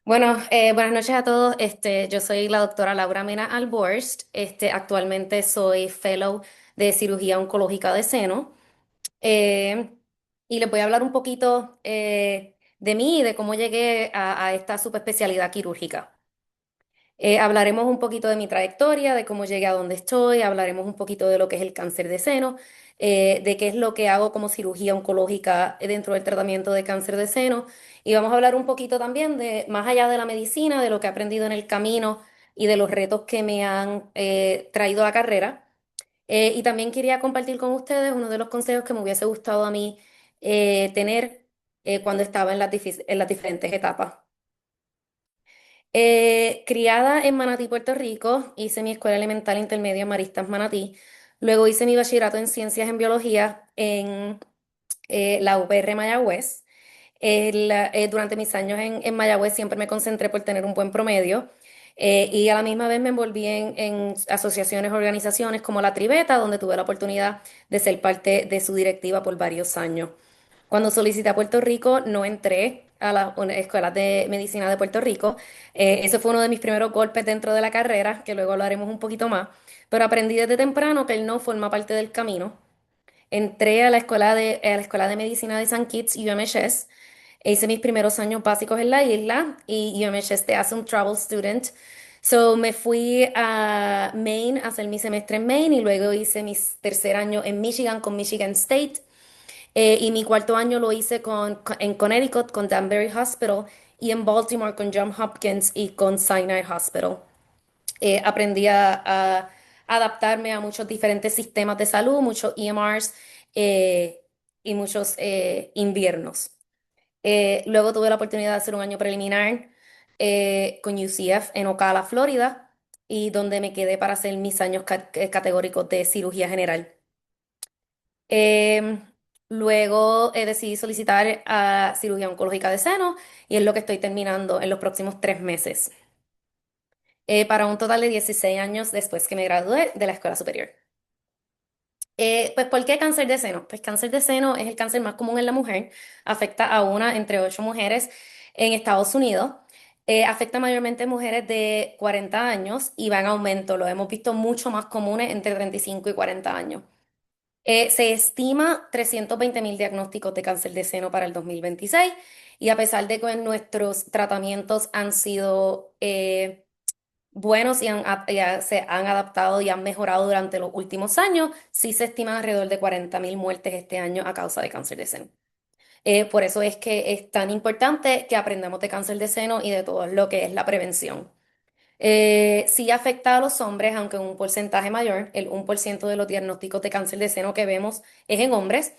Buenas noches a todos. Yo soy la doctora Laura Mena Alborst. Actualmente soy fellow de cirugía oncológica de seno. Eh, y les voy a hablar un poquito de mí y de cómo llegué a esta subespecialidad quirúrgica. Hablaremos un poquito de mi trayectoria, de cómo llegué a donde estoy, hablaremos un poquito de lo que es el cáncer de seno, de qué es lo que hago como cirugía oncológica dentro del tratamiento de cáncer de seno y vamos a hablar un poquito también de, más allá de la medicina, de lo que he aprendido en el camino y de los retos que me han traído la carrera. Y también quería compartir con ustedes uno de los consejos que me hubiese gustado a mí tener cuando estaba en en las diferentes etapas. Criada en Manatí, Puerto Rico, hice mi escuela elemental intermedia en Maristas Manatí. Luego hice mi bachillerato en ciencias en biología en la UPR Mayagüez. Durante mis años en Mayagüez siempre me concentré por tener un buen promedio y a la misma vez me envolví en asociaciones, organizaciones como La Triveta, donde tuve la oportunidad de ser parte de su directiva por varios años. Cuando solicité a Puerto Rico, no entré a las escuelas de medicina de Puerto Rico. Ese fue uno de mis primeros golpes dentro de la carrera, que luego hablaremos un poquito más. Pero aprendí desde temprano que el no forma parte del camino. Entré a la escuela de medicina de San Kitts, UMHS. Hice mis primeros años básicos en la isla y UMHS te hace un travel student. So me fui a Maine a hacer mi semestre en Maine y luego hice mi tercer año en Michigan con Michigan State. Y mi cuarto año lo hice en Connecticut con Danbury Hospital y en Baltimore con Johns Hopkins y con Sinai Hospital. Aprendí a adaptarme a muchos diferentes sistemas de salud, muchos EMRs eh, y muchos inviernos. Luego tuve la oportunidad de hacer un año preliminar con UCF en Ocala, Florida, y donde me quedé para hacer mis años categóricos de cirugía general. Em, Luego decidí solicitar a cirugía oncológica de seno y es lo que estoy terminando en los próximos 3 meses, para un total de 16 años después que me gradué de la escuela superior. Pues, ¿por qué cáncer de seno? Pues cáncer de seno es el cáncer más común en la mujer, afecta a una entre 8 mujeres en Estados Unidos. Afecta mayormente a mujeres de 40 años y va en aumento, lo hemos visto mucho más comunes entre 35 y 40 años. Se estima 320.000 diagnósticos de cáncer de seno para el 2026 y a pesar de que nuestros tratamientos han sido buenos y se han adaptado y han mejorado durante los últimos años, sí se estiman alrededor de 40.000 muertes este año a causa de cáncer de seno. Por eso es que es tan importante que aprendamos de cáncer de seno y de todo lo que es la prevención. Sí afecta a los hombres, aunque en un porcentaje mayor. El 1% de los diagnósticos de cáncer de seno que vemos es en hombres.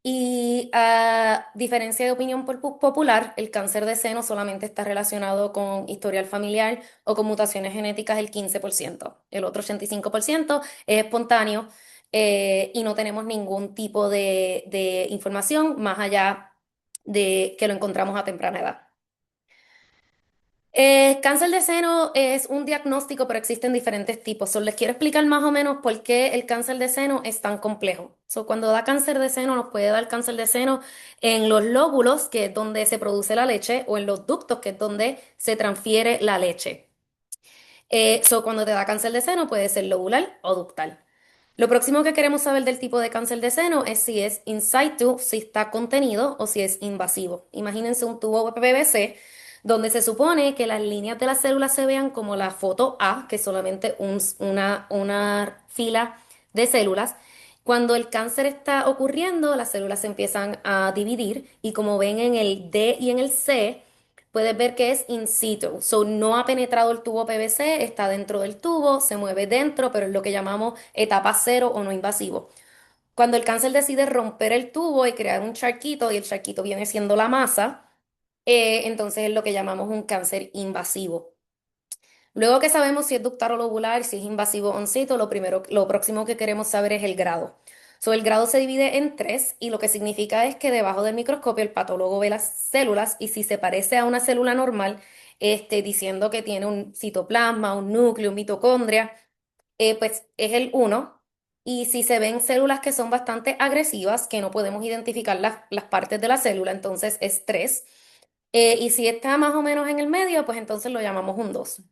Y a diferencia de opinión popular, el cáncer de seno solamente está relacionado con historial familiar o con mutaciones genéticas el 15%. El otro 85% es espontáneo y no tenemos ningún tipo de información más allá de que lo encontramos a temprana edad. Cáncer de seno es un diagnóstico, pero existen diferentes tipos. Les quiero explicar más o menos por qué el cáncer de seno es tan complejo. Cuando da cáncer de seno, nos puede dar cáncer de seno en los lóbulos, que es donde se produce la leche, o en los ductos, que es donde se transfiere la leche. Cuando te da cáncer de seno, puede ser lobular o ductal. Lo próximo que queremos saber del tipo de cáncer de seno es si es in situ, si está contenido o si es invasivo. Imagínense un tubo PVC donde se supone que las líneas de las células se vean como la foto A, que es solamente una fila de células. Cuando el cáncer está ocurriendo, las células se empiezan a dividir y como ven en el D y en el C, puedes ver que es in situ. No ha penetrado el tubo PVC, está dentro del tubo, se mueve dentro, pero es lo que llamamos etapa cero o no invasivo. Cuando el cáncer decide romper el tubo y crear un charquito, y el charquito viene siendo la masa, entonces es lo que llamamos un cáncer invasivo. Luego que sabemos si es ductal o lobular, si es invasivo o oncito, lo próximo que queremos saber es el grado. El grado se divide en tres y lo que significa es que debajo del microscopio el patólogo ve las células y si se parece a una célula normal, diciendo que tiene un citoplasma, un núcleo, mitocondria, pues es el uno. Y si se ven células que son bastante agresivas, que no podemos identificar las partes de la célula, entonces es 3. Y si está más o menos en el medio, pues entonces lo llamamos un 2.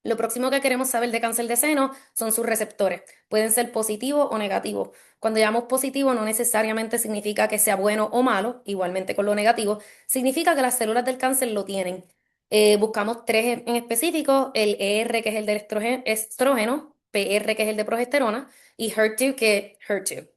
Lo próximo que queremos saber de cáncer de seno son sus receptores. Pueden ser positivos o negativos. Cuando llamamos positivo no necesariamente significa que sea bueno o malo, igualmente con lo negativo, significa que las células del cáncer lo tienen. Buscamos tres en específico, el ER que es el del estrógeno, PR que es el de progesterona y HER2 que es HER2.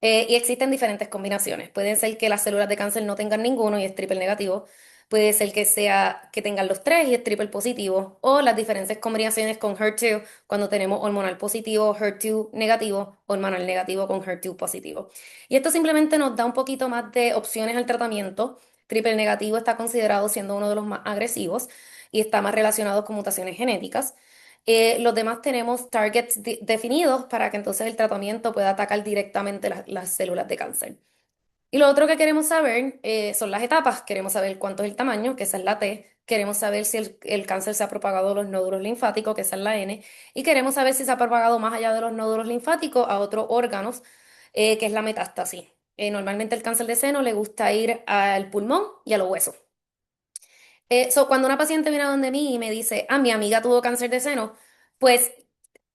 Y existen diferentes combinaciones. Pueden ser que las células de cáncer no tengan ninguno y es triple negativo. Puede ser que sea que tengan los tres y es triple positivo. O las diferentes combinaciones con HER2 cuando tenemos hormonal positivo, HER2 negativo, hormonal negativo con HER2 positivo. Y esto simplemente nos da un poquito más de opciones al tratamiento. Triple negativo está considerado siendo uno de los más agresivos y está más relacionado con mutaciones genéticas. Los demás tenemos targets definidos para que entonces el tratamiento pueda atacar directamente las células de cáncer. Y lo otro que queremos saber son las etapas. Queremos saber cuánto es el tamaño, que esa es la T. Queremos saber si el cáncer se ha propagado a los nódulos linfáticos, que esa es la N. Y queremos saber si se ha propagado más allá de los nódulos linfáticos a otros órganos, que es la metástasis. Normalmente el cáncer de seno le gusta ir al pulmón y a los huesos. Cuando una paciente viene a donde mí y me dice, ah, mi amiga tuvo cáncer de seno, pues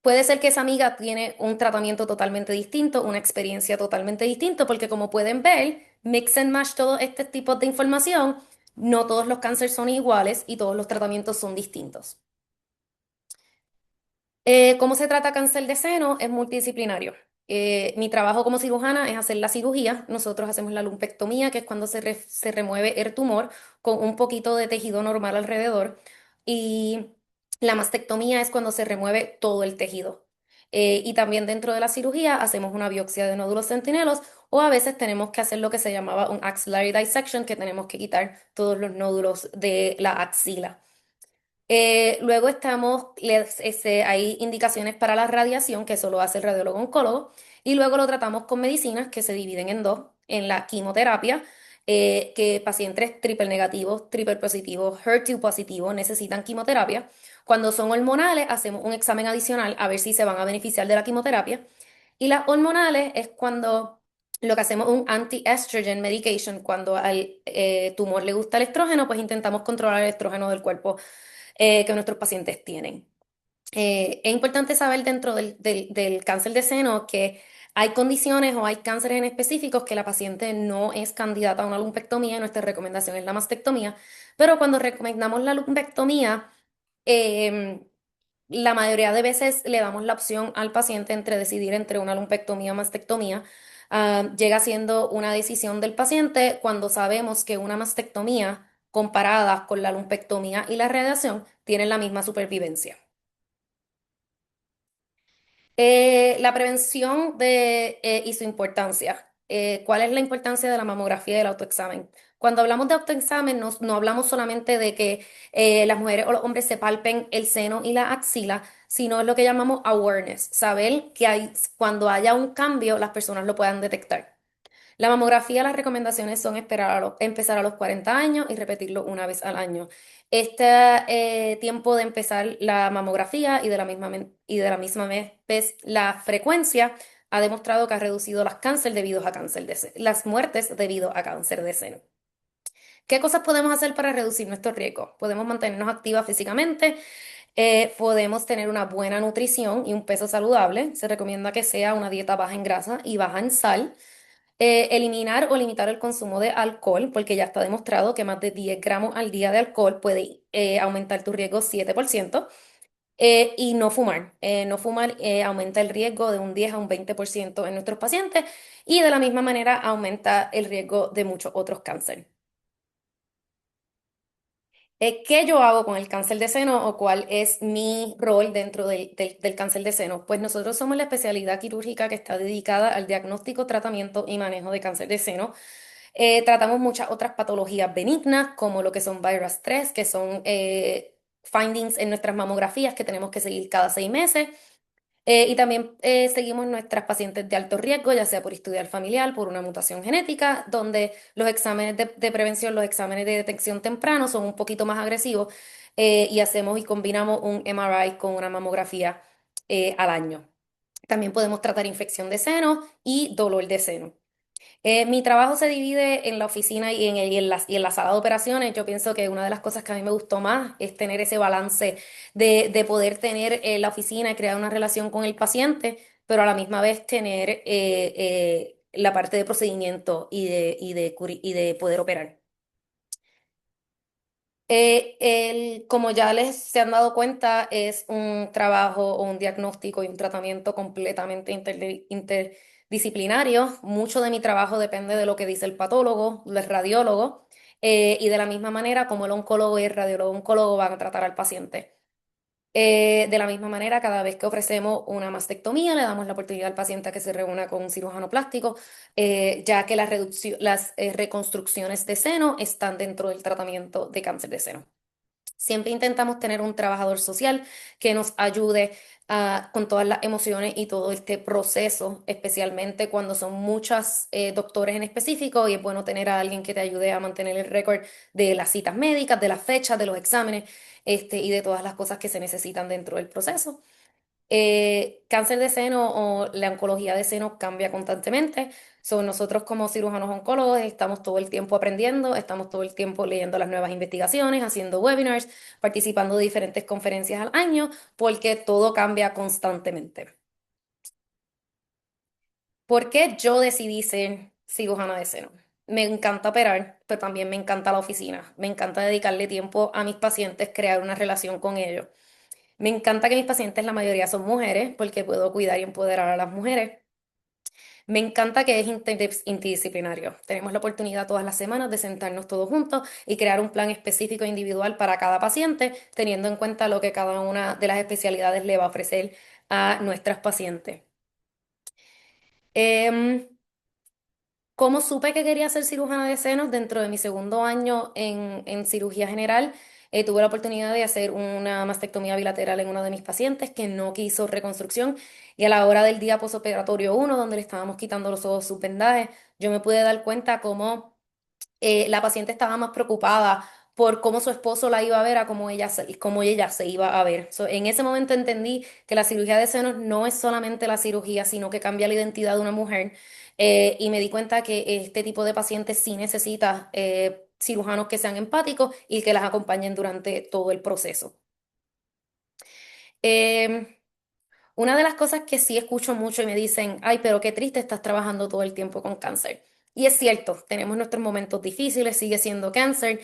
puede ser que esa amiga tiene un tratamiento totalmente distinto, una experiencia totalmente distinta, porque como pueden ver, mix and match todos este tipo de información, no todos los cánceres son iguales y todos los tratamientos son distintos. ¿Cómo se trata cáncer de seno? Es multidisciplinario. Mi trabajo como cirujana es hacer la cirugía. Nosotros hacemos la lumpectomía, que es cuando se remueve el tumor con un poquito de tejido normal alrededor. Y la mastectomía es cuando se remueve todo el tejido. Y también dentro de la cirugía hacemos una biopsia de nódulos centinelos o a veces tenemos que hacer lo que se llamaba un axillary dissection, que tenemos que quitar todos los nódulos de la axila. Luego hay indicaciones para la radiación, que eso lo hace el radiólogo oncólogo, y luego lo tratamos con medicinas que se dividen en dos, en la quimioterapia, que pacientes triple negativos, triple positivos, HER2 positivos necesitan quimioterapia. Cuando son hormonales, hacemos un examen adicional a ver si se van a beneficiar de la quimioterapia. Y las hormonales es cuando lo que hacemos un anti-estrogen medication, cuando al tumor le gusta el estrógeno, pues intentamos controlar el estrógeno del cuerpo que nuestros pacientes tienen. Es importante saber dentro del cáncer de seno que hay condiciones o hay cánceres en específicos que la paciente no es candidata a una lumpectomía y nuestra recomendación es la mastectomía, pero cuando recomendamos la lumpectomía, eh, la mayoría de veces le damos la opción al paciente entre decidir entre una lumpectomía o mastectomía. Llega siendo una decisión del paciente cuando sabemos que una mastectomía comparada con la lumpectomía y la radiación tienen la misma supervivencia. La prevención y su importancia. ¿Cuál es la importancia de la mamografía y del autoexamen? Cuando hablamos de autoexamen, no hablamos solamente de que las mujeres o los hombres se palpen el seno y la axila, sino es lo que llamamos awareness, saber que cuando haya un cambio, las personas lo puedan detectar. La mamografía, las recomendaciones son empezar a los 40 años y repetirlo una vez al año. Este tiempo de empezar la mamografía y de la misma vez la frecuencia ha demostrado que ha reducido las muertes debido a cáncer de seno. ¿Qué cosas podemos hacer para reducir nuestros riesgos? Podemos mantenernos activas físicamente, podemos tener una buena nutrición y un peso saludable. Se recomienda que sea una dieta baja en grasa y baja en sal. Eliminar o limitar el consumo de alcohol, porque ya está demostrado que más de 10 gramos al día de alcohol puede aumentar tu riesgo 7%. Y no fumar. No fumar aumenta el riesgo de un 10 a un 20% en nuestros pacientes y de la misma manera aumenta el riesgo de muchos otros cánceres. ¿Qué yo hago con el cáncer de seno o cuál es mi rol dentro del cáncer de seno? Pues nosotros somos la especialidad quirúrgica que está dedicada al diagnóstico, tratamiento y manejo de cáncer de seno. Tratamos muchas otras patologías benignas, como lo que son virus 3, que son findings en nuestras mamografías que tenemos que seguir cada 6 meses. Y también seguimos nuestras pacientes de alto riesgo, ya sea por historial familiar, por una mutación genética, donde los exámenes de prevención, los exámenes de detección temprano son un poquito más agresivos y hacemos y combinamos un MRI con una mamografía al año. También podemos tratar infección de seno y dolor de seno. Mi trabajo se divide en la oficina y en la sala de operaciones. Yo pienso que una de las cosas que a mí me gustó más es tener ese balance de poder tener la oficina y crear una relación con el paciente, pero a la misma vez tener la parte de procedimiento y de poder operar. Como ya les se han dado cuenta, es un trabajo o un diagnóstico y un tratamiento completamente interdisciplinario. Mucho de mi trabajo depende de lo que dice el patólogo, el radiólogo, y de la misma manera como el oncólogo y el radiólogo oncólogo van a tratar al paciente. De la misma manera, cada vez que ofrecemos una mastectomía, le damos la oportunidad al paciente a que se reúna con un cirujano plástico, ya que las reconstrucciones de seno están dentro del tratamiento de cáncer de seno. Siempre intentamos tener un trabajador social que nos ayude con todas las emociones y todo este proceso, especialmente cuando son muchos doctores en específico y es bueno tener a alguien que te ayude a mantener el récord de las citas médicas, de las fechas, de los exámenes, y de todas las cosas que se necesitan dentro del proceso. Cáncer de seno o la oncología de seno cambia constantemente. Nosotros como cirujanos oncólogos estamos todo el tiempo aprendiendo, estamos todo el tiempo leyendo las nuevas investigaciones, haciendo webinars, participando de diferentes conferencias al año, porque todo cambia constantemente. ¿Por qué yo decidí ser cirujana de seno? Me encanta operar, pero también me encanta la oficina. Me encanta dedicarle tiempo a mis pacientes, crear una relación con ellos. Me encanta que mis pacientes, la mayoría son mujeres, porque puedo cuidar y empoderar a las mujeres. Me encanta que es interdisciplinario. Tenemos la oportunidad todas las semanas de sentarnos todos juntos y crear un plan específico e individual para cada paciente, teniendo en cuenta lo que cada una de las especialidades le va a ofrecer a nuestras pacientes. Em, ¿Cómo supe que quería ser cirujana de senos? Dentro de mi segundo año en cirugía general, tuve la oportunidad de hacer una mastectomía bilateral en uno de mis pacientes que no quiso reconstrucción y a la hora del día posoperatorio uno, donde le estábamos quitando los ojos sus vendajes, yo me pude dar cuenta cómo la paciente estaba más preocupada por cómo su esposo la iba a ver a cómo ella se iba a ver. En ese momento entendí que la cirugía de senos no es solamente la cirugía, sino que cambia la identidad de una mujer. Y me di cuenta que este tipo de pacientes sí necesita cirujanos que sean empáticos y que las acompañen durante todo el proceso. Em, una de las cosas que sí escucho mucho y me dicen, ay, pero qué triste estás trabajando todo el tiempo con cáncer. Y es cierto, tenemos nuestros momentos difíciles, sigue siendo cáncer,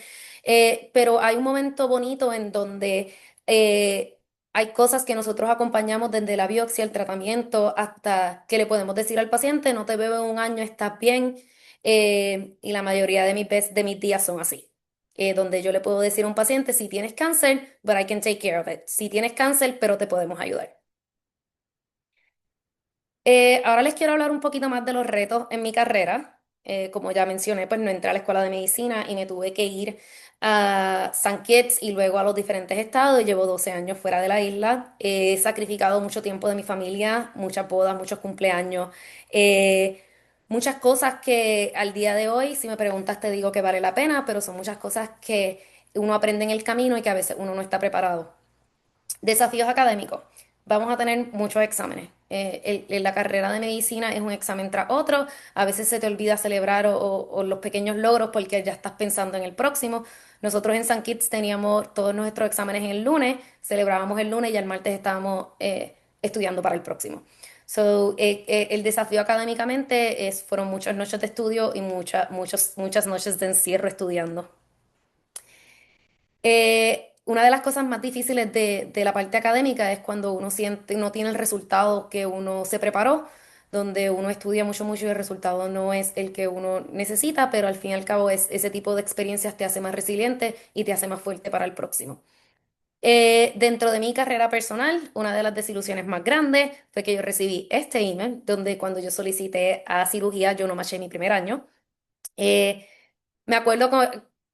pero hay un momento bonito en donde eh, hay cosas que nosotros acompañamos desde la biopsia, el tratamiento, hasta que le podemos decir al paciente, no te veo en un año, estás bien. Y la mayoría de mis días son así. Donde yo le puedo decir a un paciente, si tienes cáncer, but I can take care of it. Si tienes cáncer, pero te podemos ayudar. Ahora les quiero hablar un poquito más de los retos en mi carrera. Como ya mencioné, pues no entré a la escuela de medicina y me tuve que ir a San Kitts y luego a los diferentes estados. Llevo 12 años fuera de la isla. He sacrificado mucho tiempo de mi familia, muchas bodas, muchos cumpleaños, muchas cosas que al día de hoy, si me preguntas, te digo que vale la pena, pero son muchas cosas que uno aprende en el camino y que a veces uno no está preparado. Desafíos académicos. Vamos a tener muchos exámenes. La carrera de medicina es un examen tras otro. A veces se te olvida celebrar o los pequeños logros porque ya estás pensando en el próximo. Nosotros en San Kitts teníamos todos nuestros exámenes el lunes, celebrábamos el lunes y el martes estábamos estudiando para el próximo. El desafío académicamente fueron muchas noches de estudio y muchas noches de encierro estudiando. Una de las cosas más difíciles de la parte académica es cuando uno siente, no tiene el resultado que uno se preparó, donde uno estudia mucho, mucho y el resultado no es el que uno necesita, pero al fin y al cabo ese tipo de experiencias te hace más resiliente y te hace más fuerte para el próximo. Dentro de mi carrera personal, una de las desilusiones más grandes fue que yo recibí este email, donde cuando yo solicité a cirugía, yo no maché mi primer año. Eh, Me acuerdo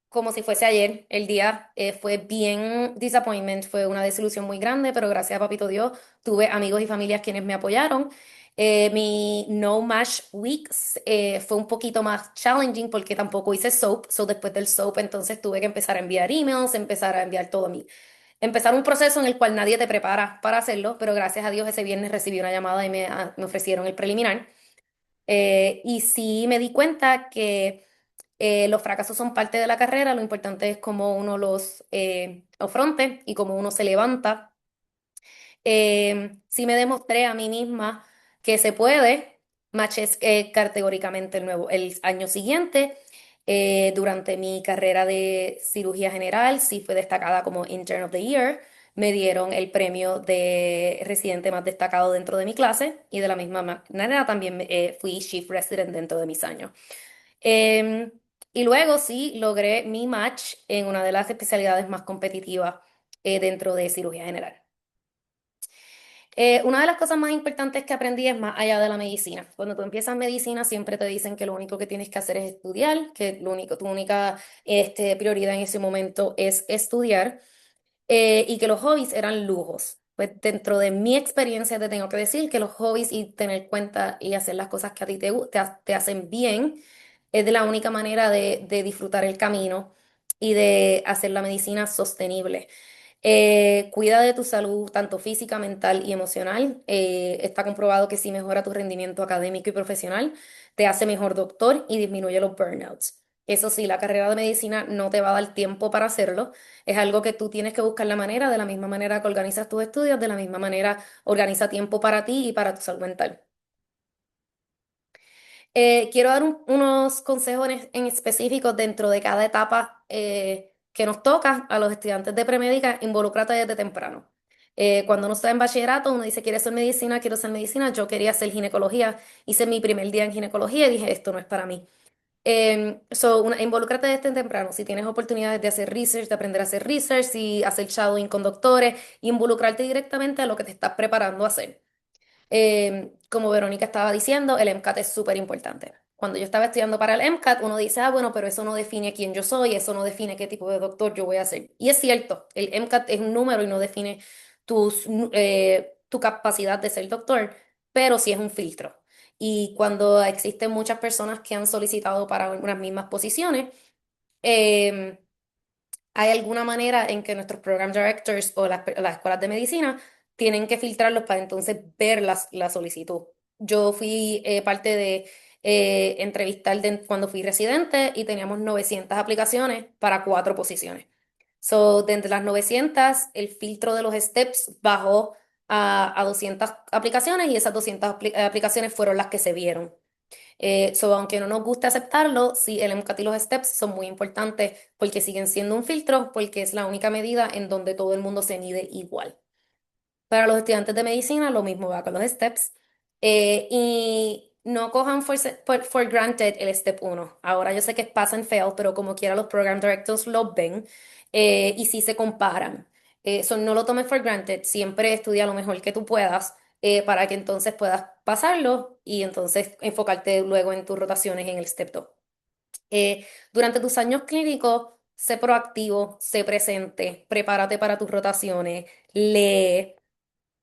como si fuese ayer, el día fue bien disappointment, fue una desilusión muy grande, pero gracias a Papito Dios tuve amigos y familias quienes me apoyaron. Mi No Match Weeks fue un poquito más challenging porque tampoco hice soap, después del soap entonces tuve que empezar a enviar emails, empezar a enviar todo empezar un proceso en el cual nadie te prepara para hacerlo, pero gracias a Dios ese viernes recibí una llamada y me ofrecieron el preliminar. Y sí me di cuenta que los fracasos son parte de la carrera, lo importante es cómo uno los afronte y cómo uno se levanta. Sí me demostré a mí misma que se puede, marché categóricamente el año siguiente. Durante mi carrera de cirugía general, sí fue destacada como Intern of the Year. Me dieron el premio de residente más destacado dentro de mi clase y de la misma manera también fui Chief Resident dentro de mis años. Em, y luego sí logré mi match en una de las especialidades más competitivas dentro de cirugía general. Una de las cosas más importantes que aprendí es más allá de la medicina. Cuando tú empiezas medicina, siempre te dicen que lo único que tienes que hacer es estudiar, que tu única prioridad en ese momento es estudiar, y que los hobbies eran lujos. Pues dentro de mi experiencia te tengo que decir que los hobbies y tener cuenta y hacer las cosas que a ti te hacen bien es de la única manera de disfrutar el camino y de hacer la medicina sostenible. Cuida de tu salud, tanto física, mental y emocional. Está comprobado que sí mejora tu rendimiento académico y profesional, te hace mejor doctor y disminuye los burnouts. Eso sí, la carrera de medicina no te va a dar tiempo para hacerlo. Es algo que tú tienes que buscar la manera, de la misma manera que organizas tus estudios, de la misma manera organiza tiempo para ti y para tu salud mental. Quiero dar unos consejos en específico dentro de cada etapa que nos toca a los estudiantes de premédica. Involúcrate desde temprano. Cuando uno está en bachillerato, uno dice, quiere ser medicina, quiero ser medicina. Yo quería hacer ginecología. Hice mi primer día en ginecología y dije, esto no es para mí. Involúcrate desde temprano. Si tienes oportunidades de hacer research, de aprender a hacer research, y hacer shadowing con doctores, involucrarte directamente a lo que te estás preparando a hacer. Como Verónica estaba diciendo, el MCAT es súper importante. Cuando yo estaba estudiando para el MCAT, uno dice, ah, bueno, pero eso no define quién yo soy, eso no define qué tipo de doctor yo voy a ser. Y es cierto, el MCAT es un número y no define tu capacidad de ser doctor, pero sí es un filtro. Y cuando existen muchas personas que han solicitado para unas mismas posiciones, em, ¿hay alguna manera en que nuestros program directors o las escuelas de medicina tienen que filtrarlos para entonces ver la solicitud? Yo fui parte de entrevistar cuando fui residente y teníamos 900 aplicaciones para 4 posiciones. So, de entre las 900, el filtro de los steps bajó a 200 aplicaciones y esas 200 aplicaciones fueron las que se vieron. Aunque no nos guste aceptarlo, sí, el MCAT y los STEPS son muy importantes porque siguen siendo un filtro, porque es la única medida en donde todo el mundo se mide igual. Para los estudiantes de medicina, lo mismo va con los STEPS. Y no cojan for granted el Step 1. Ahora yo sé que es pass and fail, pero como quiera los program directors lo ven y sí se comparan. No lo tomes for granted, siempre estudia lo mejor que tú puedas para que entonces puedas pasarlo y entonces enfocarte luego en tus rotaciones en el Step 2. Durante tus años clínicos, sé proactivo, sé presente, prepárate para tus rotaciones, lee.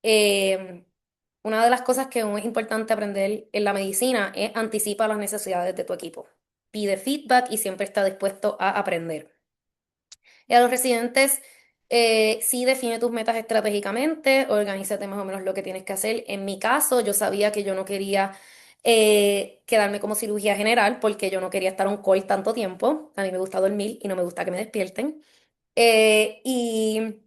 Eh, una de las cosas que es importante aprender en la medicina es anticipa las necesidades de tu equipo. Pide feedback y siempre está dispuesto a aprender. Y a los residentes, sí define tus metas estratégicamente, organízate más o menos lo que tienes que hacer. En mi caso, yo sabía que yo no quería quedarme como cirugía general porque yo no quería estar on call tanto tiempo. A mí me gusta dormir y no me gusta que me despierten. Y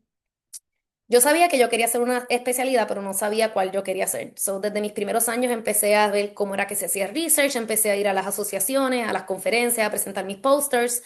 yo sabía que yo quería hacer una especialidad, pero no sabía cuál yo quería hacer. Desde mis primeros años empecé a ver cómo era que se hacía research, empecé a ir a las asociaciones, a las conferencias, a presentar mis posters,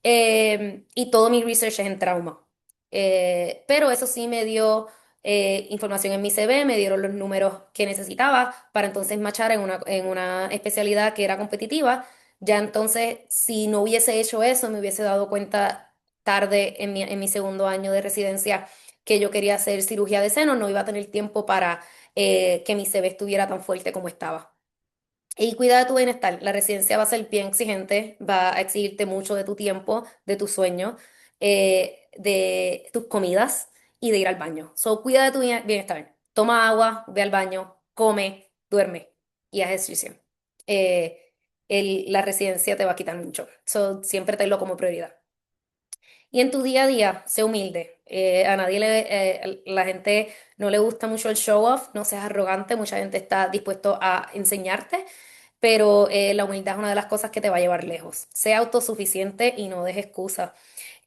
y todo mi research es en trauma. Pero eso sí me dio información en mi CV, me dieron los números que necesitaba para entonces machar en una especialidad que era competitiva. Ya entonces, si no hubiese hecho eso, me hubiese dado cuenta tarde en mi segundo año de residencia que yo quería hacer cirugía de seno, no iba a tener tiempo para que mi CV estuviera tan fuerte como estaba. Y cuida de tu bienestar. La residencia va a ser bien exigente, va a exigirte mucho de tu tiempo, de tu sueño, de tus comidas y de ir al baño. Cuida de tu bienestar. Toma agua, ve al baño, come, duerme y haz ejercicio. Eh, la residencia te va a quitar mucho. Siempre tenlo como prioridad. Y en tu día a día, sé humilde. A nadie la gente no le gusta mucho el show off, no seas arrogante, mucha gente está dispuesto a enseñarte. pero la humildad es una de las cosas que te va a llevar lejos. Sé autosuficiente y no des excusas.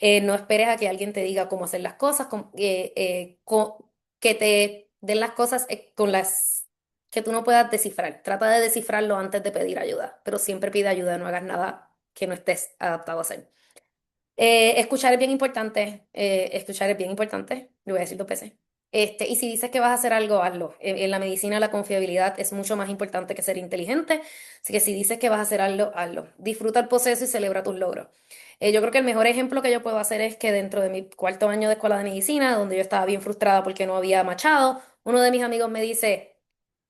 No esperes a que alguien te diga cómo hacer las cosas, que te den las cosas con las que tú no puedas descifrar. Trata de descifrarlo antes de pedir ayuda, pero siempre pide ayuda, no hagas nada que no estés adaptado a hacer. Escuchar es bien importante, escuchar es bien importante, lo voy a decir dos veces. Y si dices que vas a hacer algo, hazlo. En la medicina la confiabilidad es mucho más importante que ser inteligente, así que si dices que vas a hacer algo, hazlo. Disfruta el proceso y celebra tus logros. Yo creo que el mejor ejemplo que yo puedo hacer es que dentro de mi cuarto año de escuela de medicina, donde yo estaba bien frustrada porque no había machado, uno de mis amigos me dice,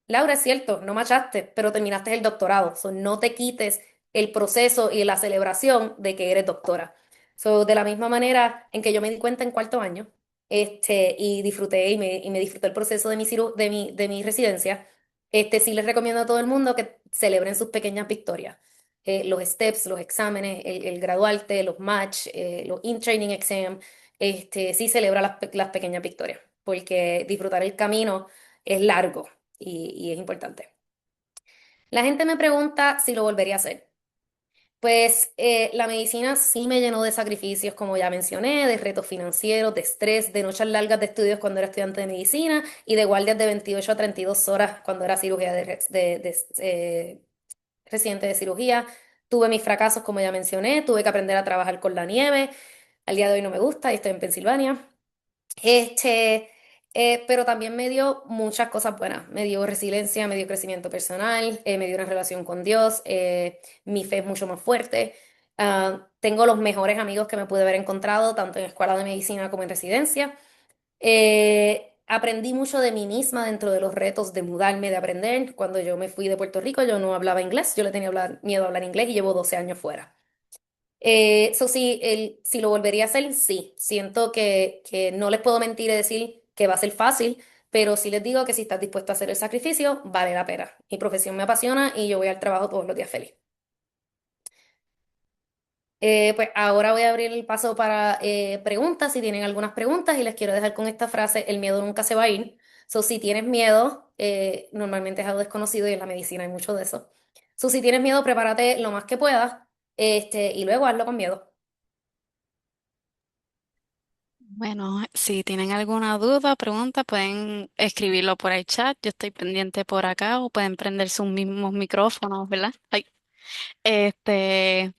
Laura, es cierto, no machaste, pero terminaste el doctorado. So, no te quites el proceso y la celebración de que eres doctora. So, de la misma manera en que yo me di cuenta en cuarto año, y disfruté y me disfruté el proceso de mi residencia, sí les recomiendo a todo el mundo que celebren sus pequeñas victorias. Los steps, los exámenes, el graduarte, los match, los in-training exam, sí celebra las pequeñas victorias, porque disfrutar el camino es largo y es importante. La gente me pregunta si lo volvería a hacer. Pues la medicina sí me llenó de sacrificios, como ya mencioné, de retos financieros, de estrés, de noches largas de estudios cuando era estudiante de medicina y de guardias de 28 a 32 horas cuando era cirugía residente de cirugía. Tuve mis fracasos, como ya mencioné, tuve que aprender a trabajar con la nieve. Al día de hoy no me gusta y estoy en Pensilvania. Pero también me dio muchas cosas buenas. Me dio resiliencia, me dio crecimiento personal, me dio una relación con Dios, mi fe es mucho más fuerte. Tengo los mejores amigos que me pude haber encontrado, tanto en escuela de medicina como en residencia. Aprendí mucho de mí misma dentro de los retos de mudarme, de aprender. Cuando yo me fui de Puerto Rico, yo no hablaba inglés, yo le tenía miedo a hablar inglés y llevo 12 años fuera. Eso sí, si lo volvería a hacer, sí. Siento que no les puedo mentir y decir que va a ser fácil, pero sí les digo que si estás dispuesto a hacer el sacrificio, vale la pena. Mi profesión me apasiona y yo voy al trabajo todos los días feliz. Pues ahora voy a abrir el paso para preguntas, si tienen algunas preguntas, y les quiero dejar con esta frase, el miedo nunca se va a ir. So, si tienes miedo, normalmente es algo desconocido y en la medicina hay mucho de eso. So, si tienes miedo, prepárate lo más que puedas, y luego hazlo con miedo. Bueno, si tienen alguna duda, pregunta, pueden escribirlo por el chat. Yo estoy pendiente por acá o pueden prender sus mismos micrófonos, ¿verdad? Ay, este,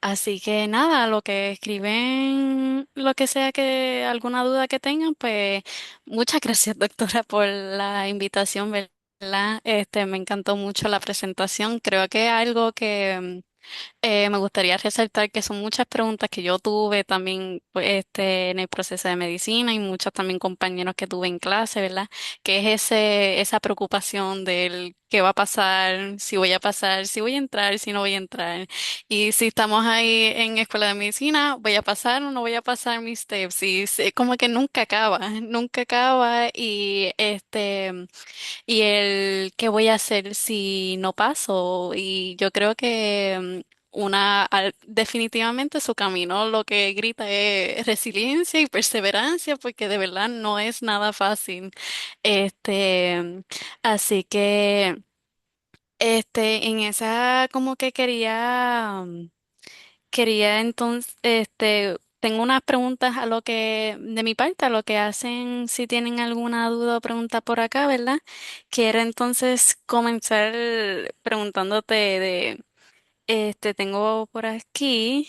así que nada, lo que escriben, lo que sea que alguna duda que tengan, pues muchas gracias, doctora, por la invitación, ¿verdad? Me encantó mucho la presentación. Creo que algo que me gustaría resaltar que son muchas preguntas que yo tuve también pues, en el proceso de medicina y muchos también compañeros que tuve en clase, ¿verdad? Que es esa preocupación del qué va a pasar, si voy a pasar, si voy a entrar, si no voy a entrar. Y si estamos ahí en escuela de medicina, ¿voy a pasar o no voy a pasar mis steps? Y como que nunca acaba, nunca acaba y el qué voy a hacer si no paso. Y yo creo que definitivamente su camino lo que grita es resiliencia y perseverancia, porque de verdad no es nada fácil. Este, así que en esa como que quería entonces, tengo unas preguntas a lo que, de mi parte, a lo que hacen, si tienen alguna duda o pregunta por acá, ¿verdad? Quiero entonces comenzar preguntándote tengo por aquí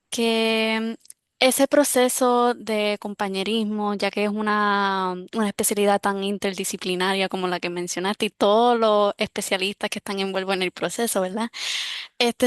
que ese proceso de compañerismo, ya que es una especialidad tan interdisciplinaria como la que mencionaste y todos los especialistas que están envueltos en el proceso, ¿verdad?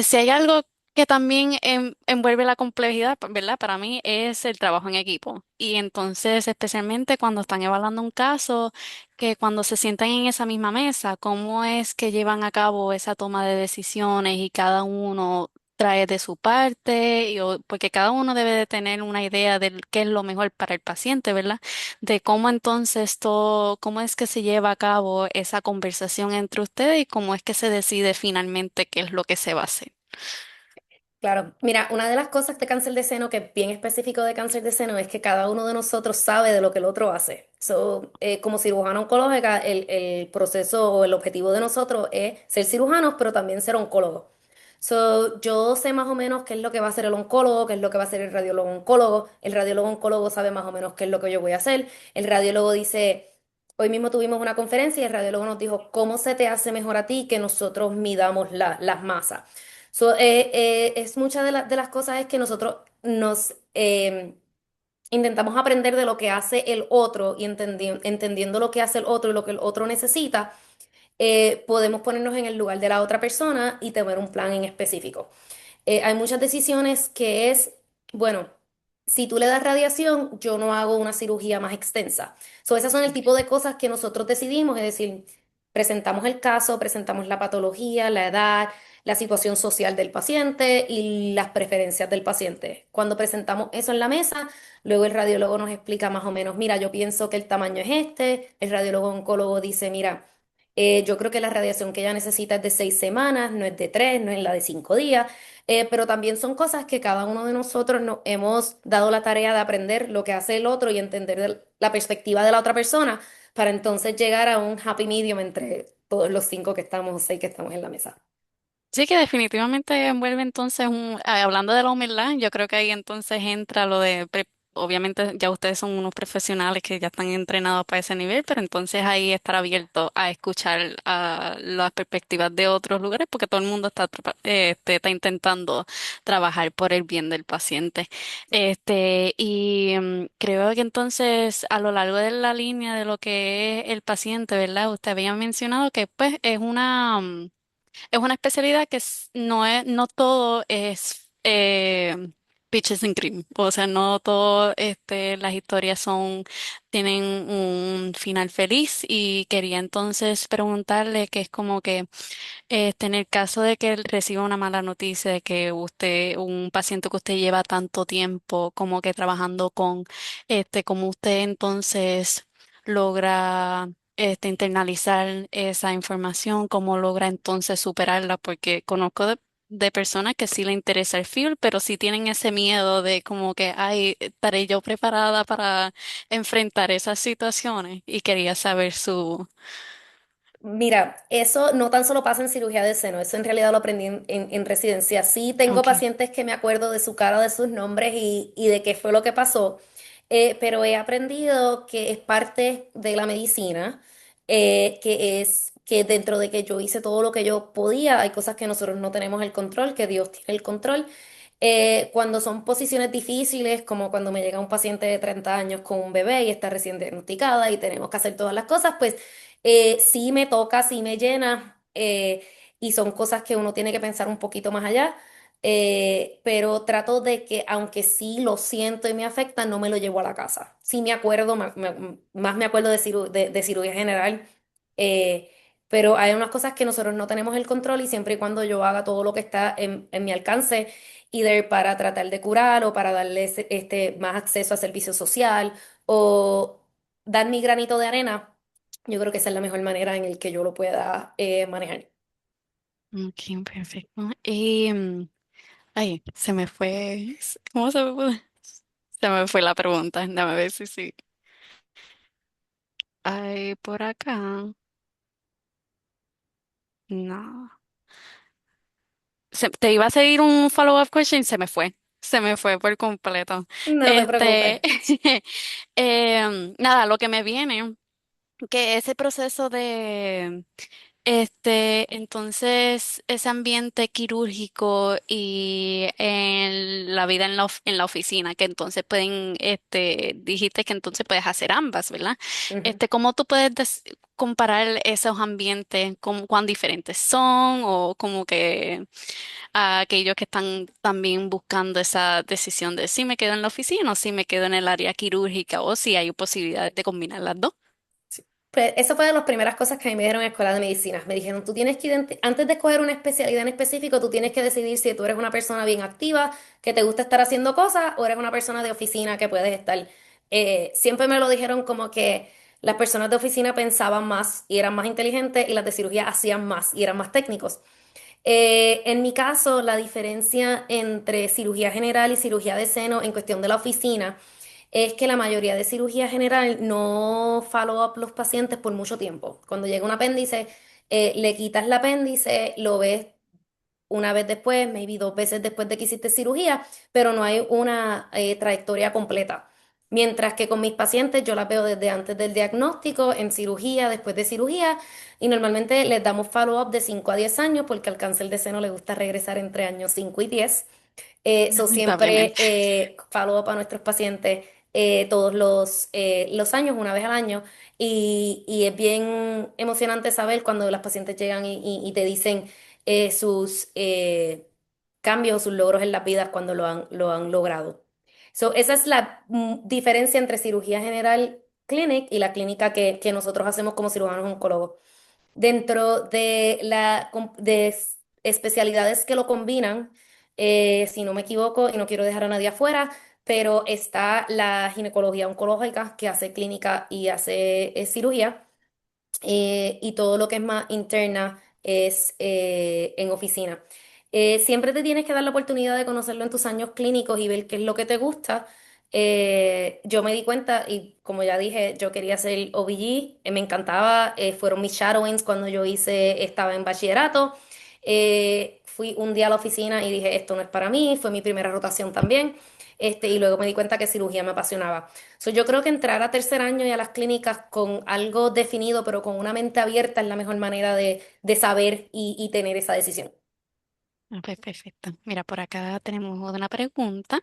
Si hay algo que también envuelve la complejidad, ¿verdad? Para mí es el trabajo en equipo. Y entonces, especialmente cuando están evaluando un caso, que cuando se sientan en esa misma mesa, ¿cómo es que llevan a cabo esa toma de decisiones y cada uno trae de su parte? Porque cada uno debe de tener una idea de qué es lo mejor para el paciente, ¿verdad? De cómo entonces cómo es que se lleva a cabo esa conversación entre ustedes y cómo es que se decide finalmente qué es lo que se va a hacer. Claro, mira, una de las cosas de cáncer de seno que es bien específico de cáncer de seno es que cada uno de nosotros sabe de lo que el otro hace. Como cirujana oncológica, el proceso o el objetivo de nosotros es ser cirujanos, pero también ser oncólogos. Yo sé más o menos qué es lo que va a hacer el oncólogo, qué es lo que va a hacer el radiólogo oncólogo. El radiólogo oncólogo sabe más o menos qué es lo que yo voy a hacer. El radiólogo dice, hoy mismo tuvimos una conferencia y el radiólogo nos dijo, ¿cómo se te hace mejor a ti que nosotros midamos las masas? Es muchas de las cosas es que nosotros nos intentamos aprender de lo que hace el otro y entendiendo lo que hace el otro y lo que el otro necesita, podemos ponernos en el lugar de la otra persona y tener un plan en específico. Hay muchas decisiones que es, bueno, si tú le das radiación, yo no hago una cirugía más extensa. Esas son el tipo de cosas que nosotros decidimos, es decir, presentamos el caso, presentamos la patología, la edad, la situación social del paciente y las preferencias del paciente. Cuando presentamos eso en la mesa, luego el radiólogo nos explica más o menos, mira, yo pienso que el tamaño es este, el radiólogo oncólogo dice, mira, yo creo que la radiación que ella necesita es de 6 semanas, no es de 3, no es la de 5 días. Pero también son cosas que cada uno de nosotros nos hemos dado la tarea de aprender lo que hace el otro y entender la perspectiva de la otra persona para entonces llegar a un happy medium entre todos los 5 que estamos o 6 que estamos en la mesa. Sí, que definitivamente envuelve entonces hablando de la humildad, yo creo que ahí entonces entra lo de, obviamente ya ustedes son unos profesionales que ya están entrenados para ese nivel, pero entonces ahí estar abierto a escuchar las perspectivas de otros lugares, porque todo el mundo está intentando trabajar por el bien del paciente. Creo que entonces a lo largo de la línea de lo que es el paciente, ¿verdad? Usted había mencionado que pues es una especialidad que no todo es peaches and cream. O sea, no todo, las historias tienen un final feliz y quería entonces preguntarle que es como que, en el caso de que él reciba una mala noticia de que un paciente que usted lleva tanto tiempo como que trabajando con, como usted entonces logra internalizar esa información, cómo logra entonces superarla, porque conozco de personas que sí le interesa el field, pero sí tienen ese miedo de como que, ay, estaré yo preparada para enfrentar esas situaciones y quería saber su... Mira, eso no tan solo pasa en cirugía de seno, eso en realidad lo aprendí en residencia. Sí, tengo Okay. pacientes que me acuerdo de su cara, de sus nombres y de qué fue lo que pasó, pero he aprendido que es parte de la medicina, que es que dentro de que yo hice todo lo que yo podía, hay cosas que nosotros no tenemos el control, que Dios tiene el control. Cuando son posiciones difíciles, como cuando me llega un paciente de 30 años con un bebé y está recién diagnosticada y tenemos que hacer todas las cosas, pues sí me toca, sí me llena, y son cosas que uno tiene que pensar un poquito más allá, pero trato de que aunque sí lo siento y me afecta, no me lo llevo a la casa. Sí me acuerdo, más me acuerdo de cirugía general, eh, pero hay unas cosas que nosotros no tenemos el control y siempre y cuando yo haga todo lo que está en mi alcance, either para tratar de curar o para darles más acceso a servicio social o dar mi granito de arena, yo creo que esa es la mejor manera en el que yo lo pueda manejar. Ok, perfecto. Ay, se me fue. ¿Cómo se me fue? Se me fue la pregunta. Déjame ver si sí. Ay, por acá. No. Te iba a seguir un follow-up question, se me fue. Se me fue por completo. No te preocupes. Este, nada, lo que me viene, que ese proceso de entonces, ese ambiente quirúrgico y en la vida en la oficina, que entonces dijiste que entonces puedes hacer ambas, ¿verdad? Ujú. ¿Cómo tú puedes comparar esos ambientes, cuán diferentes son o como que a aquellos que están también buscando esa decisión de si me quedo en la oficina o si me quedo en el área quirúrgica o si hay posibilidades de combinar las dos? Pues eso fue de las primeras cosas que a mí me dijeron en la escuela de medicina. Me dijeron, tú tienes que, antes de escoger una especialidad en específico, tú tienes que decidir si tú eres una persona bien activa, que te gusta estar haciendo cosas, o eres una persona de oficina que puedes estar. Siempre me lo dijeron como que las personas de oficina pensaban más y eran más inteligentes y las de cirugía hacían más y eran más técnicos. En mi caso, la diferencia entre cirugía general y cirugía de seno en cuestión de la oficina es que la mayoría de cirugía general no follow up los pacientes por mucho tiempo. Cuando llega un apéndice, le quitas el apéndice, lo ves una vez después, maybe 2 veces después de que hiciste cirugía, pero no hay una trayectoria completa. Mientras que con mis pacientes yo las veo desde antes del diagnóstico, en cirugía, después de cirugía, y normalmente les damos follow-up de 5 a 10 años porque al cáncer de seno le gusta regresar entre años 5 y 10. Está bien. Siempre follow up a nuestros pacientes todos los años, una vez al año, y es bien emocionante saber cuando las pacientes llegan y te dicen sus cambios, sus logros en las vidas cuando lo han logrado. Esa es la diferencia entre cirugía general clinic y la clínica que nosotros hacemos como cirujanos oncólogos. Dentro de especialidades que lo combinan, si no me equivoco, y no quiero dejar a nadie afuera, pero está la ginecología oncológica que hace clínica y hace cirugía, y todo lo que es más interna es en oficina. Siempre te tienes que dar la oportunidad de conocerlo en tus años clínicos y ver qué es lo que te gusta. Yo me di cuenta y como ya dije, yo quería ser OBG, me encantaba, fueron mis shadowings cuando estaba en bachillerato. Fui un día a la oficina y dije, esto no es para mí, fue mi primera rotación también. Y luego me di cuenta que cirugía me apasionaba. Yo creo que entrar a tercer año y a las clínicas con algo definido, pero con una mente abierta es la mejor manera de saber y tener esa decisión. Ah, pues perfecto. Mira, por acá tenemos una pregunta.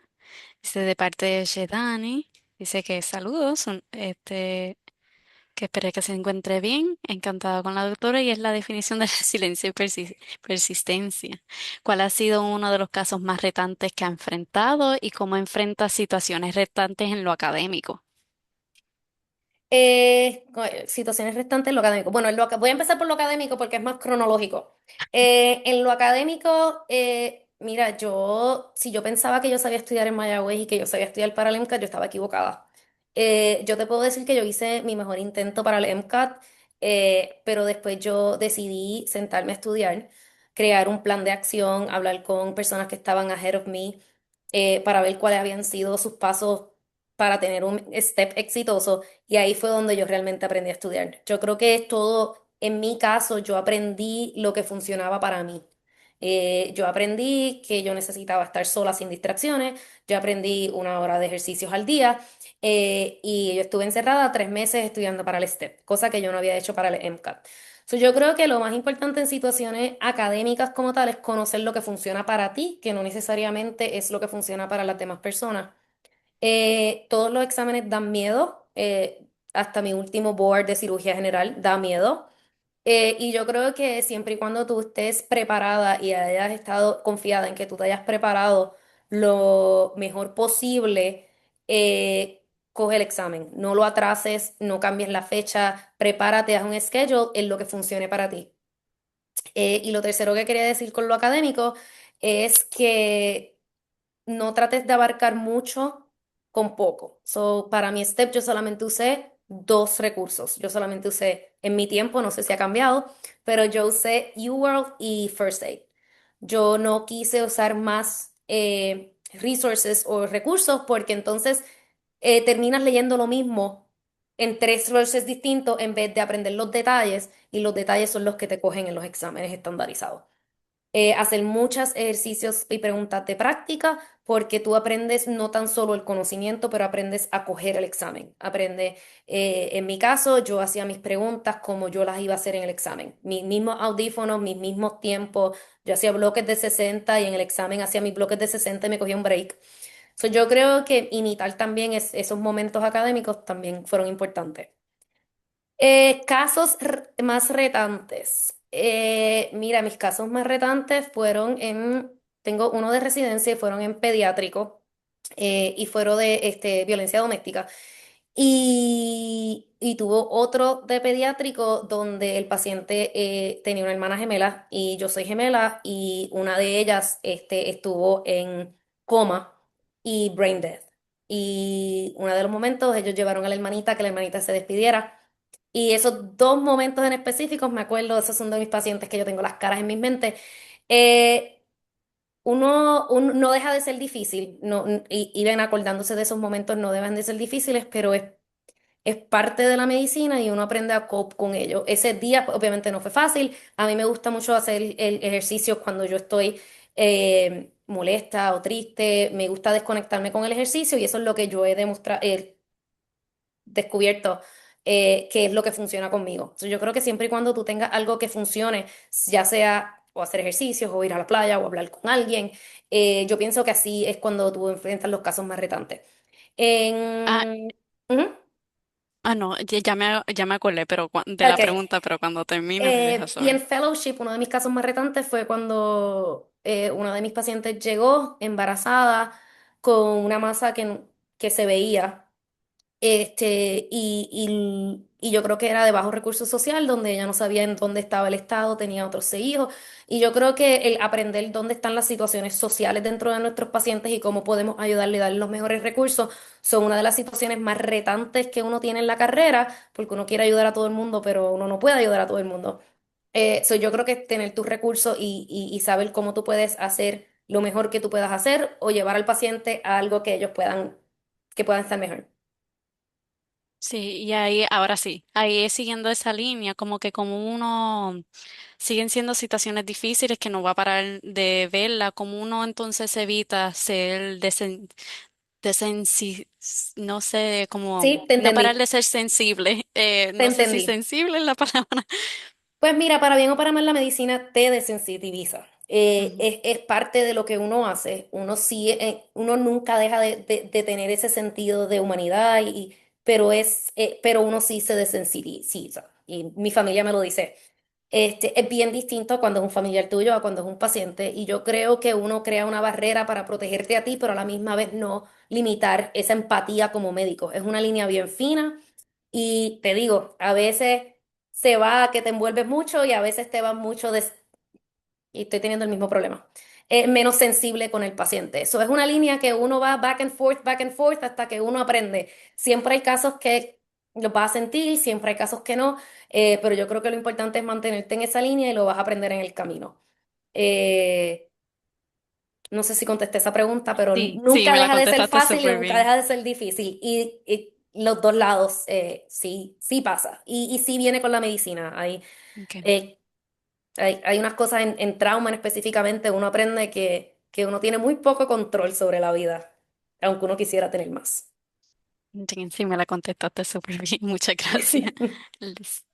Dice de parte de Shedani. Dice que saludos, que espere que se encuentre bien. Encantada con la doctora y es la definición de resiliencia y persistencia. ¿Cuál ha sido uno de los casos más retantes que ha enfrentado y cómo enfrenta situaciones retantes en lo académico? Situaciones restantes en lo académico. Bueno, voy a empezar por lo académico porque es más cronológico. En lo académico, mira, si yo pensaba que yo sabía estudiar en Mayagüez y que yo sabía estudiar para el MCAT, yo estaba equivocada. Yo te puedo decir que yo hice mi mejor intento para el MCAT, pero después yo decidí sentarme a estudiar, crear un plan de acción, hablar con personas que estaban ahead of me, para ver cuáles habían sido sus pasos para tener un step exitoso. Y ahí fue donde yo realmente aprendí a estudiar. Yo creo que es todo, en mi caso, yo aprendí lo que funcionaba para mí. Yo aprendí que yo necesitaba estar sola sin distracciones, yo aprendí 1 hora de ejercicios al día, y yo estuve encerrada 3 meses estudiando para el STEP, cosa que yo no había hecho para el MCAT. Yo creo que lo más importante en situaciones académicas como tal es conocer lo que funciona para ti, que no necesariamente es lo que funciona para las demás personas. Todos los exámenes dan miedo, hasta mi último board de cirugía general da miedo. Y yo creo que siempre y cuando tú estés preparada y hayas estado confiada en que tú te hayas preparado lo mejor posible, coge el examen. No lo atrases, no cambies la fecha, prepárate, haz un schedule en lo que funcione para ti. Y lo tercero que quería decir con lo académico es que no trates de abarcar mucho con poco. Para mi STEP yo solamente usé 2 recursos. Yo solamente usé en mi tiempo, no sé si ha cambiado, pero yo usé UWorld y First Aid. Yo no quise usar más resources o recursos porque entonces terminas leyendo lo mismo en 3 sources distintos en vez de aprender los detalles, y los detalles son los que te cogen en los exámenes estandarizados. Hacer muchos ejercicios y preguntas de práctica, porque tú aprendes no tan solo el conocimiento, pero aprendes a coger el examen. En mi caso, yo hacía mis preguntas como yo las iba a hacer en el examen. Mis mismos audífonos, mis mismos tiempos. Yo hacía bloques de 60 y en el examen hacía mis bloques de 60 y me cogía un break. Yo creo que imitar también esos momentos académicos también fueron importantes. Casos más retantes. Mira, mis casos más retantes tengo uno de residencia y fueron en pediátrico, y fueron de violencia doméstica. Y tuvo otro de pediátrico donde el paciente tenía una hermana gemela y yo soy gemela, y una de ellas estuvo en coma y brain death. Y uno de los momentos ellos llevaron a la hermanita, que la hermanita se despidiera. Y esos 2 momentos en específicos, me acuerdo, esos son de mis pacientes que yo tengo las caras en mis mentes. Eh, uno no deja de ser difícil, no, y ven acordándose de esos momentos no deben de ser difíciles, pero es parte de la medicina y uno aprende a cope con ello. Ese día pues, obviamente no fue fácil. A mí me gusta mucho hacer el ejercicio cuando yo estoy molesta o triste. Me gusta desconectarme con el ejercicio y eso es lo que yo he demostrado, descubierto que es lo que funciona conmigo. Yo creo que siempre y cuando tú tengas algo que funcione, ya sea o hacer ejercicios o ir a la playa o hablar con alguien, yo pienso que así es cuando tú enfrentas los casos más retantes. Ah, En... Ujú. no, ya me acordé de la Ok. pregunta, pero cuando termine me dejas Y en saber. fellowship, uno de mis casos más retantes fue cuando una de mis pacientes llegó embarazada con una masa que se veía. Y yo creo que era de bajo recurso social, donde ella no sabía en dónde estaba el Estado, tenía otros 6 hijos. Y yo creo que el aprender dónde están las situaciones sociales dentro de nuestros pacientes y cómo podemos ayudarle y darle los mejores recursos son una de las situaciones más retantes que uno tiene en la carrera, porque uno quiere ayudar a todo el mundo, pero uno no puede ayudar a todo el mundo. Yo creo que tener tus recursos y saber cómo tú puedes hacer lo mejor que tú puedas hacer o llevar al paciente a algo que ellos que puedan estar mejor. Sí, y ahí, ahora sí, ahí es siguiendo esa línea, como que como uno siguen siendo situaciones difíciles que no va a parar de verla, como uno entonces evita ser no sé, como Sí, te no parar entendí, de ser sensible, te no sé si entendí. sensible es la palabra. Pues mira, para bien o para mal, la medicina te desensitiviza. Ujú. Es parte de lo que uno hace. Uno sí, uno nunca deja de tener ese sentido de humanidad, pero uno sí se desensitiviza. Y mi familia me lo dice. Es bien distinto cuando es un familiar tuyo a cuando es un paciente. Y yo creo que uno crea una barrera para protegerte a ti, pero a la misma vez no limitar esa empatía como médico. Es una línea bien fina. Y te digo, a veces se va a que te envuelves mucho y a veces te va mucho y estoy teniendo el mismo problema. Menos sensible con el paciente. Eso es una línea que uno va back and forth hasta que uno aprende. Siempre hay casos que los vas a sentir, siempre hay casos que no, pero yo creo que lo importante es mantenerte en esa línea y lo vas a aprender en el camino. Eh, no sé si contesté esa pregunta, pero Sí, sí, nunca me la deja de ser contestaste fácil y súper nunca bien. deja de ser difícil. Y los dos lados, sí, sí pasa. Y sí viene con la medicina. Okay. Eh, hay unas cosas en trauma en específicamente, uno aprende que uno tiene muy poco control sobre la vida, aunque uno quisiera tener más. Sí, sí, me la contestaste súper bien, muchas gracias.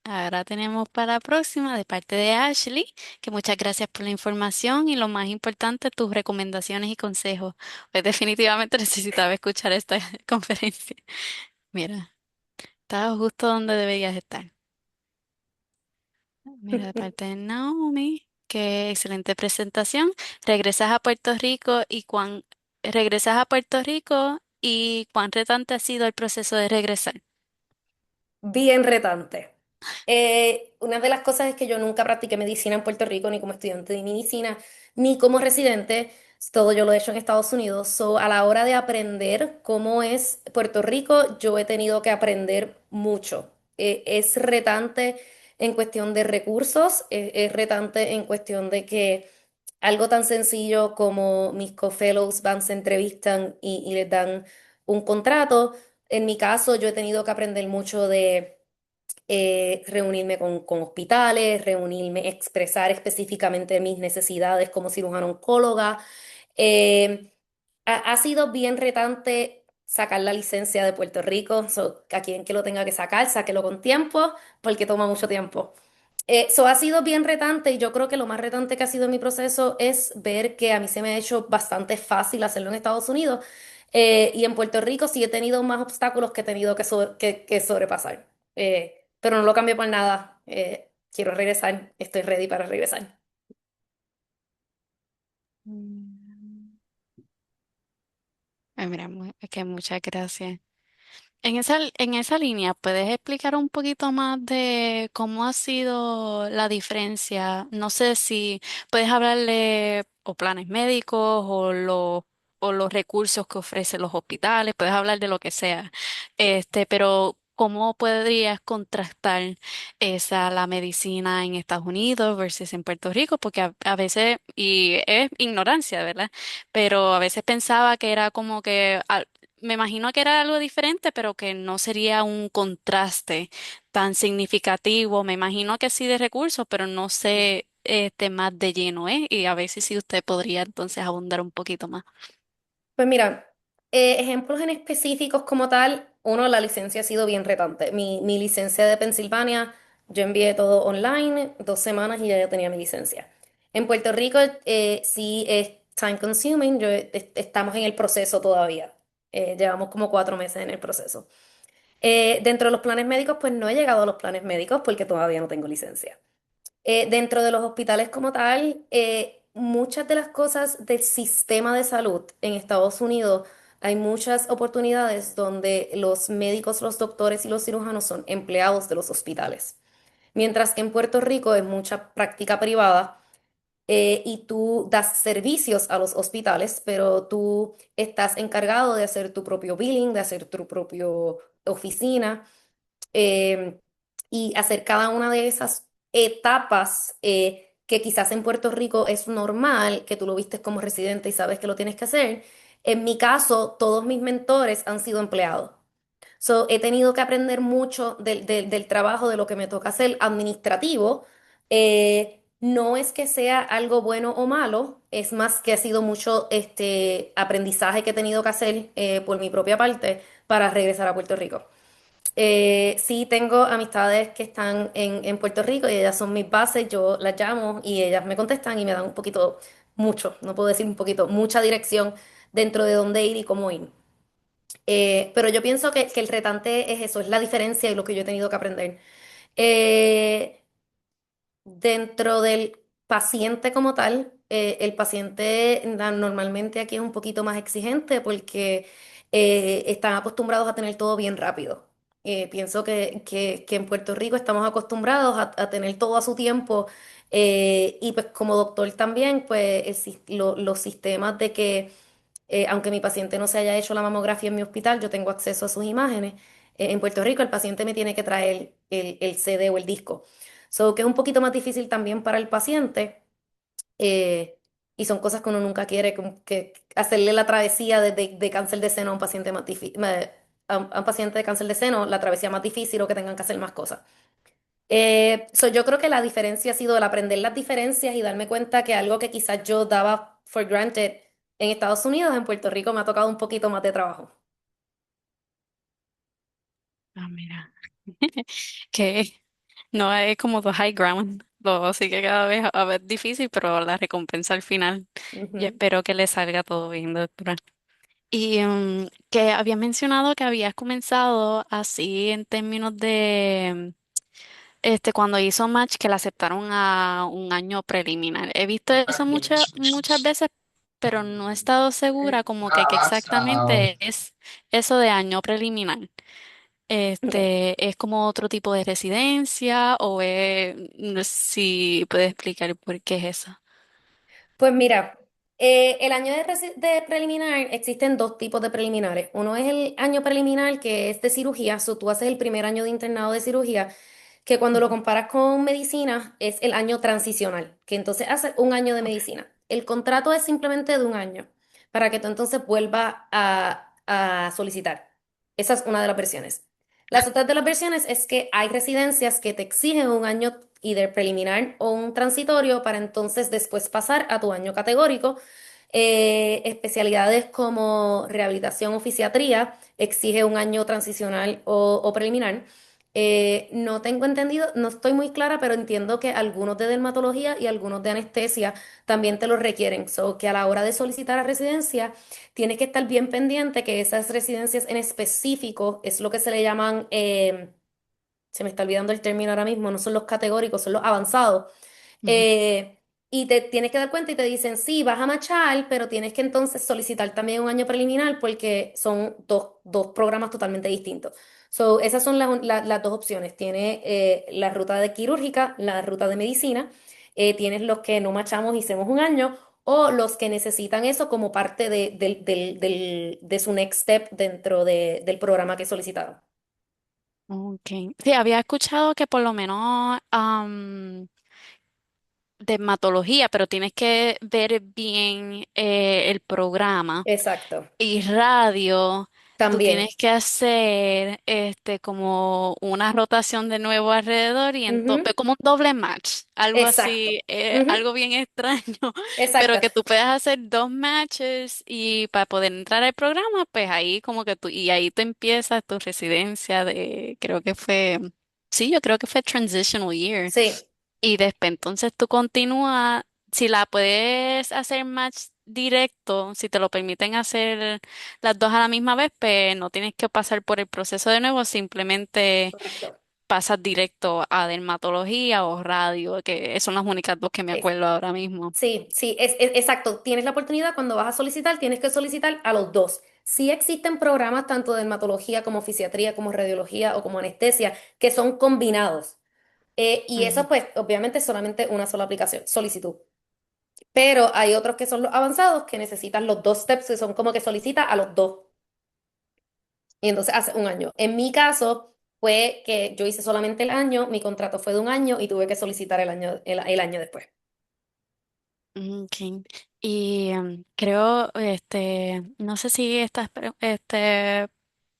Ahora tenemos para la próxima de parte de Ashley, que muchas gracias por la información y lo más importante, tus recomendaciones y consejos. Pues definitivamente necesitaba escuchar esta conferencia. Mira, estaba justo donde deberías estar. Mira, de parte de Naomi, qué excelente presentación. Regresas a Puerto Rico regresas a Puerto Rico y cuán retante ha sido el proceso de regresar. Bien retante. Una de las cosas es que yo nunca practiqué medicina en Puerto Rico, ni como estudiante de medicina, ni como residente. Todo yo lo he hecho en Estados Unidos. So, a la hora de aprender cómo es Puerto Rico, yo he tenido que aprender mucho. Es retante en cuestión de recursos, es retante en cuestión de que algo tan sencillo como mis co-fellows van, se entrevistan y les dan un contrato. En mi caso, yo he tenido que aprender mucho de reunirme con hospitales, reunirme, expresar específicamente mis necesidades como cirujana oncóloga. Eh, ha sido bien retante sacar la licencia de Puerto Rico. A quien que lo tenga que sacar, sáquelo con tiempo, porque toma mucho tiempo. Eso ha sido bien retante y yo creo que lo más retante que ha sido en mi proceso es ver que a mí se me ha hecho bastante fácil hacerlo en Estados Unidos y en Puerto Rico sí he tenido más obstáculos que he tenido que sobrepasar. Pero no lo cambio por nada. Quiero regresar, estoy ready para regresar. Mm. Ay, mira, es que muchas gracias. En esa línea, ¿puedes explicar un poquito más de cómo ha sido la diferencia? No sé si puedes hablarle o planes médicos o los recursos que ofrecen los hospitales, puedes hablar de lo que sea. Pero ¿cómo podrías contrastar la medicina en Estados Unidos versus en Puerto Rico? Porque a veces, y es ignorancia, ¿verdad? Pero a veces pensaba que era como que, me imagino que era algo diferente, pero que no sería un contraste tan significativo. Me imagino que sí de recursos, pero no sé más de lleno, ¿eh? Y a veces sí usted podría entonces abundar un poquito más. Pues mira, ejemplos en específicos como tal, uno, la licencia ha sido bien retante. Mi licencia de Pensilvania, yo envié todo online, 2 semanas y ya yo tenía mi licencia. En Puerto Rico sí es time consuming, estamos en el proceso todavía. Llevamos como 4 meses en el proceso. Dentro de los planes médicos, pues no he llegado a los planes médicos porque todavía no tengo licencia. Dentro de los hospitales como tal, muchas de las cosas del sistema de salud en Estados Unidos, hay muchas oportunidades donde los médicos, los doctores y los cirujanos son empleados de los hospitales. Mientras que en Puerto Rico es mucha práctica privada y tú das servicios a los hospitales, pero tú estás encargado de hacer tu propio billing, de hacer tu propio oficina eh, y hacer cada una de esas etapas que quizás en Puerto Rico es normal, que tú lo vistes como residente y sabes que lo tienes que hacer. En mi caso, todos mis mentores han sido empleados. So, he tenido que aprender mucho del trabajo, de lo que me toca hacer administrativo. No es que sea algo bueno o malo, es más que ha sido mucho aprendizaje que he tenido que hacer por mi propia parte para regresar a Puerto Rico. Sí, tengo amistades que están en Puerto Rico y ellas son mis bases, yo las llamo y ellas me contestan y me dan un poquito, mucho, no puedo decir un poquito, mucha dirección dentro de dónde ir y cómo ir. Pero yo pienso que el retante es eso, es la diferencia y lo que yo he tenido que aprender. Eh, Dentro del paciente como tal, el paciente normalmente aquí es un poquito más exigente porque están acostumbrados a tener todo bien rápido. Pienso que en Puerto Rico estamos acostumbrados a tener todo a su tiempo y pues como doctor también, pues los sistemas de que aunque mi paciente no se haya hecho la mamografía en mi hospital, yo tengo acceso a sus imágenes. En Puerto Rico el paciente me tiene que traer el CD o el disco. So, que es un poquito más difícil también para el paciente eh, y son cosas que uno nunca quiere, que hacerle la travesía de cáncer de seno a un paciente más difícil, a un paciente de cáncer de seno, la travesía más difícil o que tengan que hacer más cosas. Yo creo que la diferencia ha sido el aprender las diferencias y darme cuenta que algo que quizás yo daba for granted en Estados Unidos, en Puerto Rico me ha tocado un poquito más de trabajo. Ah, mira. Que no es como the high ground. Sí que cada vez a ver difícil, pero la recompensa al final. Y Ujú. espero que le salga todo bien, doctora. Y que había mencionado que habías comenzado así en términos de cuando hizo match que la aceptaron a un año preliminar. He visto eso muchas veces, pero no he estado segura como que qué exactamente es eso de año preliminar. Ok. ¿Es como otro tipo de residencia o no sé si puedes explicar por qué es eso? Pues mira, el año de preliminar, existen dos tipos de preliminares. Uno es el año preliminar que es de cirugía, tú haces el primer año de internado de cirugía, que cuando lo Ujú. comparas con medicina es el año transicional, que entonces haces un año de Ok. medicina. El contrato es simplemente de un año, para que tú entonces vuelvas a solicitar. Esa es una de las versiones. Las otras de las versiones es que hay residencias que te exigen un año y de preliminar o un transitorio para entonces después pasar a tu año categórico. Especialidades como rehabilitación o fisiatría exige un año transicional o preliminar. No tengo entendido, no estoy muy clara, pero entiendo que algunos de dermatología y algunos de anestesia también te lo requieren. So que a la hora de solicitar a residencia, tienes que estar bien pendiente que esas residencias en específico es lo que se le llaman se me está olvidando el término ahora mismo, no son los categóricos, son los avanzados. Ujú. Eh, y te tienes que dar cuenta y te dicen, sí, vas a machar, pero tienes que entonces solicitar también un año preliminar porque son dos programas totalmente distintos. So, esas son las dos opciones. Tienes la ruta de quirúrgica, la ruta de medicina, tienes los que no machamos y hacemos un año, o los que necesitan eso como parte de su next step dentro del programa que solicitaron. Okay. Sí, había escuchado que por lo menos de hematología, pero tienes que ver bien el programa. Exacto. Y radio, tú También. tienes que hacer como una rotación de nuevo alrededor y entonces Ujú. como un doble match, algo así, Exacto. Ujú. algo bien extraño, pero Exacto. que tú puedes hacer dos matches y para poder entrar al programa, pues ahí como que y ahí tú empiezas tu residencia de, creo que fue, sí, yo creo que fue Transitional Year. Sí. Y después entonces tú continúas, si la puedes hacer match directo, si te lo permiten hacer las dos a la misma vez, pues no tienes que pasar por el proceso de nuevo, simplemente Correcto. pasas directo a dermatología o radio, que son las únicas dos que me Es- acuerdo ahora mismo. sí, sí, exacto. Tienes la oportunidad cuando vas a solicitar, tienes que solicitar a los dos. Sí existen programas tanto de dermatología como fisiatría, como radiología o como anestesia que son combinados. Y eso, Ujú. pues, obviamente es solamente una sola aplicación, solicitud. Pero hay otros que son los avanzados que necesitan los dos steps, que son como que solicita a los dos. Y entonces hace un año. En mi caso fue que yo hice solamente el año, mi contrato fue de un año y tuve que solicitar el año después. Okay. Y creo, no sé si esta es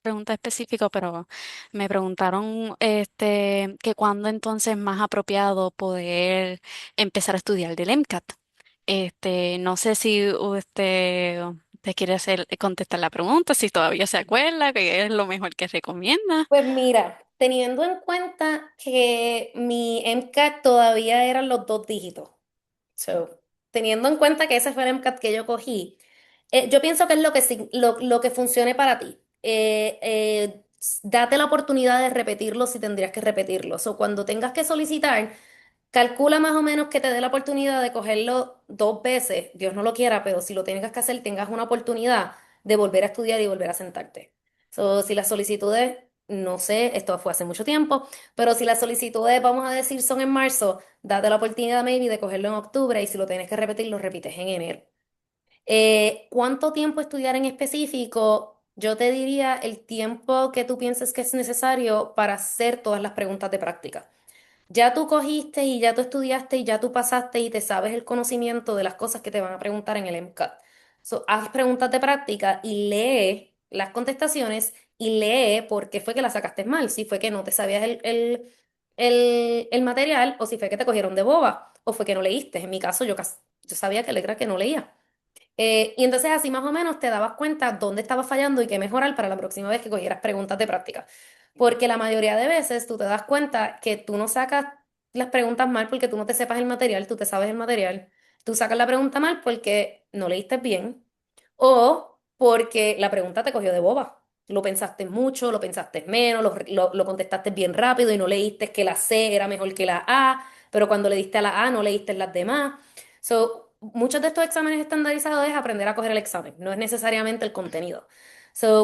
pregunta específica, pero me preguntaron, que cuándo entonces es más apropiado poder empezar a estudiar del MCAT. No sé si te quiere contestar la pregunta, si todavía se acuerda, que es lo mejor que recomienda. Pues mira, teniendo en cuenta que mi MCAT todavía eran los dos dígitos, so, teniendo en cuenta que ese fue el MCAT que yo cogí, yo pienso que es lo que funcione para ti. Date la oportunidad de repetirlo si tendrías que repetirlo. O cuando tengas que solicitar, calcula más o menos que te dé la oportunidad de cogerlo dos veces, Dios no lo quiera, pero si lo tengas que hacer, tengas una oportunidad de volver a estudiar y volver a sentarte. Si las solicitudes, no sé, esto fue hace mucho tiempo, pero si las solicitudes, vamos a decir, son en marzo, date la oportunidad maybe de cogerlo en octubre y si lo tienes que repetir, lo repites en enero. ¿Cuánto tiempo estudiar en específico? Yo te diría el tiempo que tú pienses que es necesario para hacer todas las preguntas de práctica. Ya tú cogiste y ya tú estudiaste y ya tú pasaste y te sabes el conocimiento de las cosas que te van a preguntar en el MCAT. Haz preguntas de práctica y lee las contestaciones y lee por qué fue que las sacaste mal, si fue que no te sabías el material o si fue que te cogieron de boba o fue que no leíste. En mi caso, yo sabía que era que no leía. Y entonces así más o menos te dabas cuenta dónde estabas fallando y qué mejorar para la próxima vez que cogieras preguntas de práctica. Porque la mayoría de veces tú te das cuenta que tú no sacas las preguntas mal porque tú no te sepas el material, tú te sabes el material. Tú sacas la pregunta mal porque no leíste bien o porque la pregunta te cogió de boba. Lo pensaste mucho, lo pensaste menos, lo contestaste bien rápido y no leíste que la C era mejor que la A, pero cuando le diste a la A no leíste las demás. Muchos de estos exámenes estandarizados es aprender a coger el examen, no es necesariamente el contenido.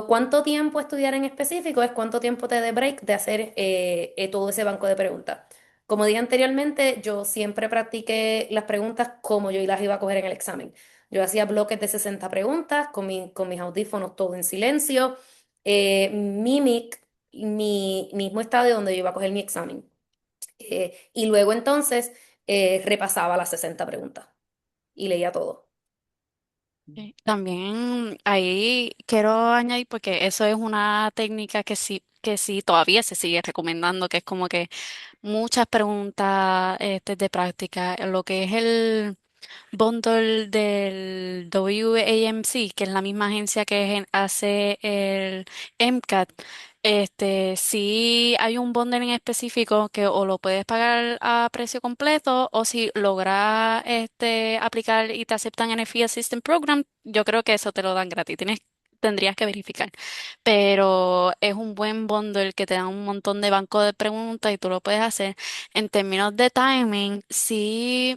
¿Cuánto tiempo estudiar en específico? Es cuánto tiempo te dé break de hacer todo ese banco de preguntas. Como dije anteriormente, yo siempre practiqué las preguntas como yo las iba a coger en el examen. Yo hacía bloques de 60 preguntas con mis audífonos todo en silencio, Mimic, mi mismo estadio donde yo iba a coger mi examen. Y luego entonces repasaba las 60 preguntas y leía todo. Sí. También ahí quiero añadir, porque eso es una técnica que sí todavía se sigue recomendando, que es como que muchas preguntas de práctica, lo que es el bundle del WAMC, que es la misma agencia que hace el MCAT. Sí hay un bundle en específico que o lo puedes pagar a precio completo o si logras aplicar y te aceptan en el Fee Assistant Program, yo creo que eso te lo dan gratis. Tendrías que verificar. Pero es un buen bundle que te da un montón de banco de preguntas y tú lo puedes hacer. En términos de timing, sí.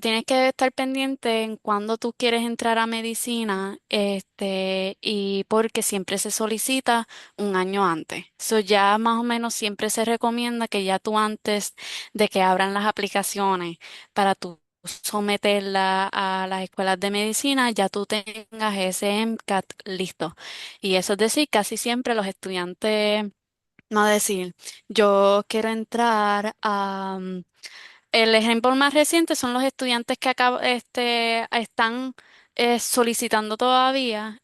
Tienes que estar pendiente en cuándo tú quieres entrar a medicina, y porque siempre se solicita un año antes. So ya más o menos siempre se recomienda que ya tú antes de que abran las aplicaciones para tú someterla a las escuelas de medicina, ya tú tengas ese MCAT listo. Y eso es decir, casi siempre los estudiantes No decir, yo quiero entrar a... el ejemplo más reciente son los estudiantes que están solicitando todavía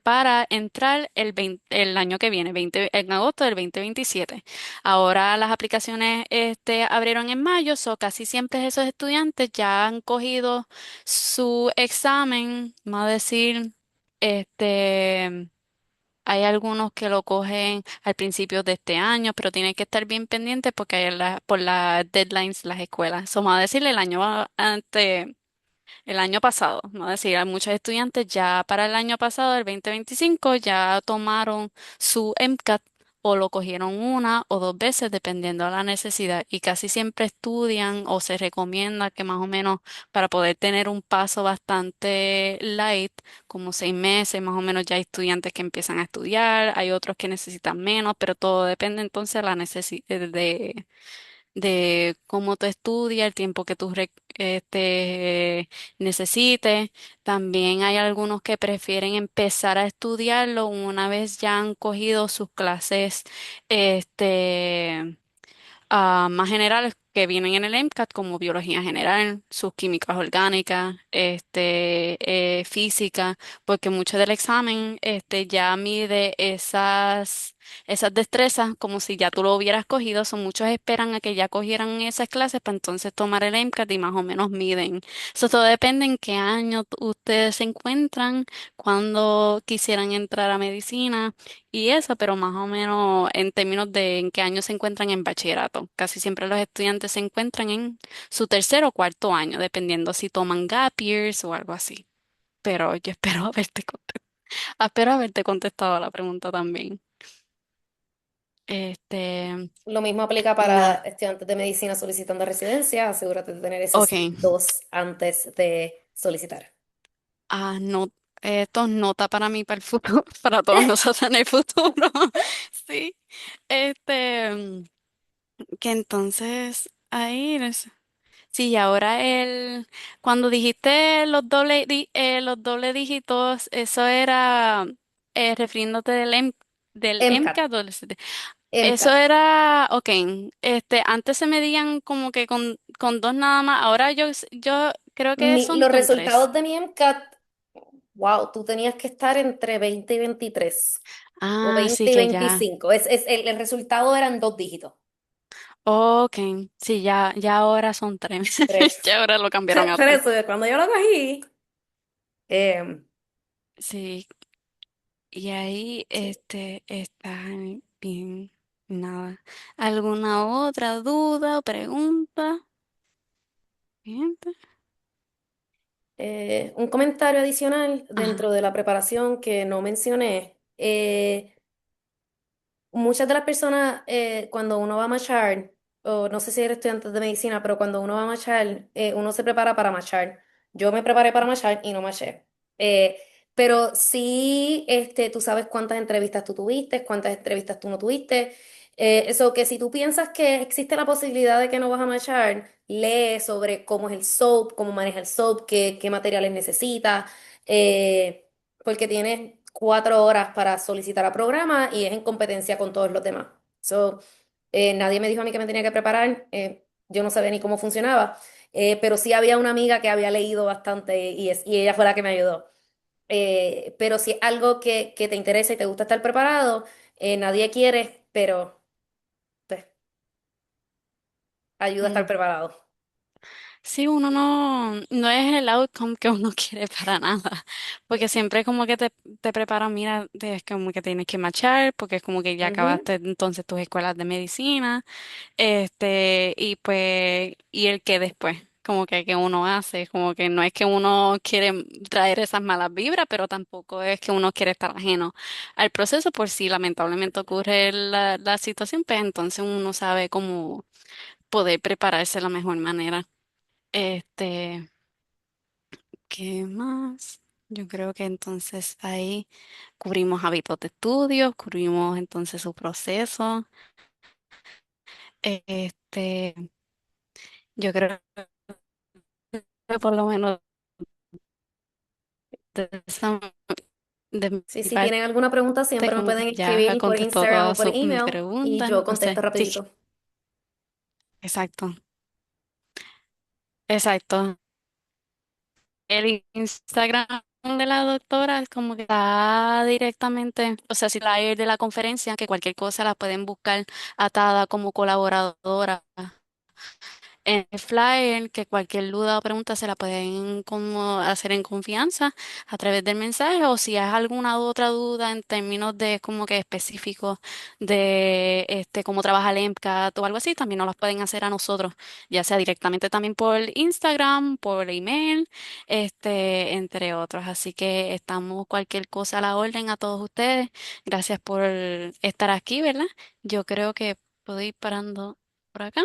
para entrar el año que viene, en agosto del 2027. Ahora las aplicaciones abrieron en mayo, so casi siempre esos estudiantes ya han cogido su examen, vamos a decir, este... Hay algunos que lo cogen al principio de este año, pero tienen que estar bien pendientes porque por las deadlines las escuelas. So, vamos a decirle el año pasado, vamos a decir, hay muchos estudiantes ya para el año pasado, el 2025, ya tomaron su MCAT o lo cogieron una o dos veces dependiendo de la necesidad y casi siempre estudian o se recomienda que más o menos para poder tener un paso bastante light, como 6 meses, más o menos ya hay estudiantes que empiezan a estudiar, hay otros que necesitan menos, pero todo depende entonces de la necesidad de cómo tú estudias, el tiempo que tú necesites. También hay algunos que prefieren empezar a estudiarlo una vez ya han cogido sus clases, este, más generales que vienen en el MCAT, como biología general, sus químicas orgánicas, física, porque mucho del examen ya mide esas destrezas como si ya tú lo hubieras cogido. Son muchos esperan a que ya cogieran esas clases para entonces tomar el MCAT y más o menos miden. Eso todo depende en qué año ustedes se encuentran, cuando quisieran entrar a medicina y eso, pero más o menos en términos de en qué año se encuentran en bachillerato. Casi siempre los estudiantes se encuentran en su tercer o cuarto año, dependiendo si toman gap years o algo así. Pero yo espero haberte contestado a la pregunta también. Este, Lo mismo aplica para nada. estudiantes de medicina solicitando residencia. Asegúrate de tener esos Ok. dos antes de solicitar. No, esto es nota para mí, para el futuro, para todos nosotros en el futuro. Sí. Este, que entonces ahí. Sí, y ahora cuando dijiste los doble dígitos, eso era refiriéndote del MCAT, MCAT. Eso MCAT. era, ok, antes se medían como que con dos nada más, ahora yo creo que son Los con tres. resultados de mi MCAT, wow, tú tenías que estar entre 20 y 23 o Ah, sí 20 y que ya. 25. El resultado eran dos dígitos. Ok, sí, ya ahora son tres. Tres. Ya ahora lo cambiaron a Pero tres. eso, cuando yo lo cogí, eh, Sí, y ahí sí. está bien, nada. ¿Alguna otra duda o pregunta? Bien, Un comentario adicional ajá, dentro de la preparación que no mencioné. Muchas de las personas, cuando uno va a marchar, o no sé si eres estudiante de medicina, pero cuando uno va a marchar, uno se prepara para marchar. Yo me preparé para marchar y no marché. Eh, pero sí, tú sabes cuántas entrevistas tú tuviste, cuántas entrevistas tú no tuviste. Eso que si tú piensas que existe la posibilidad de que no vas a marchar, lee sobre cómo es el SOAP, cómo maneja el SOAP, qué materiales necesita. Porque tienes 4 horas para solicitar a programa y es en competencia con todos los demás. So, nadie me dijo a mí que me tenía que preparar, yo no sabía ni cómo funcionaba, pero sí había una amiga que había leído bastante y ella fue la que me ayudó. Pero si es algo que te interesa y te gusta estar preparado, nadie quiere, pero pues, ayuda a estar mm. preparado. Sí, uno no es el outcome que uno quiere para nada, porque siempre como que te preparan, mira, es como que tienes que marchar, porque es como que ya Ujú. acabaste entonces tus escuelas de medicina. Y pues, y el que después, como que uno hace, como que no es que uno quiere traer esas malas vibras, pero tampoco es que uno quiere estar ajeno al proceso, por si lamentablemente ocurre la situación, pues entonces uno sabe cómo poder prepararse de la mejor manera. Este, ¿Qué más? Yo creo que entonces ahí cubrimos hábitos de estudio, cubrimos entonces su proceso. Este, yo creo que por lo menos De Sí, mi si tienen parte, alguna pregunta, siempre me como que pueden ya escribir por contestó Instagram o todas por mis email y preguntas, yo no sé, contesto sí, rapidito. exacto. El Instagram de la doctora es como que está directamente, o sea, si la de la conferencia, que cualquier cosa la pueden buscar atada como colaboradora en el flyer, que cualquier duda o pregunta se la pueden como hacer en confianza a través del mensaje, o si hay alguna otra duda en términos de como que específicos de cómo trabaja el MCAT o algo así, también nos las pueden hacer a nosotros, ya sea directamente también por Instagram, por email, entre otros. Así que estamos cualquier cosa a la orden a todos ustedes. Gracias por estar aquí, ¿verdad? Yo creo que puedo ir parando por acá.